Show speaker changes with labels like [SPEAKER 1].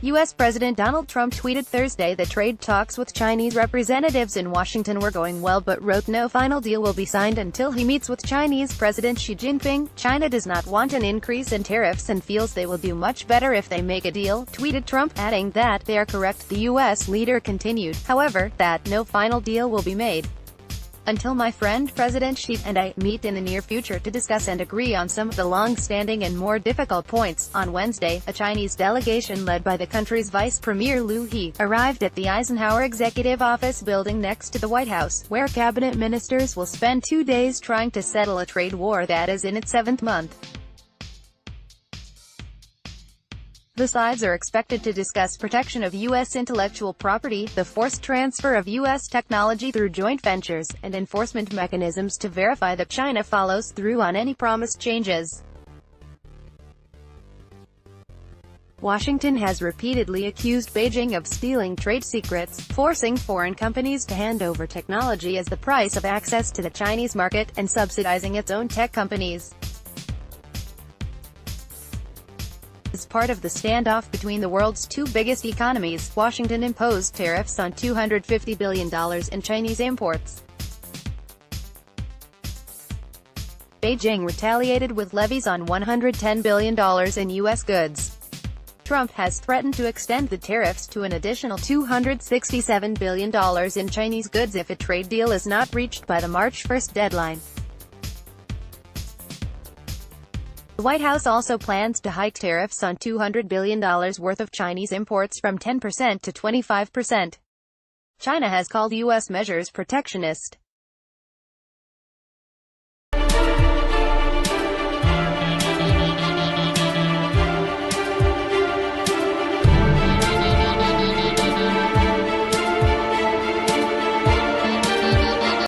[SPEAKER 1] U.S. President Donald Trump tweeted Thursday that trade talks with Chinese representatives in Washington were going well but wrote no final deal will be signed until he meets with Chinese President Xi Jinping. China does not want an increase in tariffs and feels they will do much better if they make a deal, tweeted Trump, adding that they are correct. The U.S. leader continued, however, that no final deal will be made until my friend President Xi and I meet in the near future to discuss and agree on some of the long-standing and more difficult points. On Wednesday, a Chinese delegation led by the country's Vice Premier Liu He arrived at the Eisenhower Executive Office building next to the White House, where cabinet ministers will spend 2 days trying to settle a trade war that is in its 7th month. The sides are expected to discuss protection of U.S. intellectual property, the forced transfer of U.S. technology through joint ventures, and enforcement mechanisms to verify that China follows through on any promised changes. Washington has repeatedly accused Beijing of stealing trade secrets, forcing foreign companies to hand over technology as the price of access to the Chinese market, and subsidizing its own tech companies. As part of the standoff between the world's two biggest economies, Washington imposed tariffs on $250 billion in Chinese imports. Beijing retaliated with levies on $110 billion in U.S. goods. Trump has threatened to extend the tariffs to an additional $267 billion in Chinese goods if a trade deal is not reached by the March 1 deadline. The White House also plans to hike tariffs on $200 billion worth of Chinese imports from 10% to 25%. China has called U.S. measures protectionist.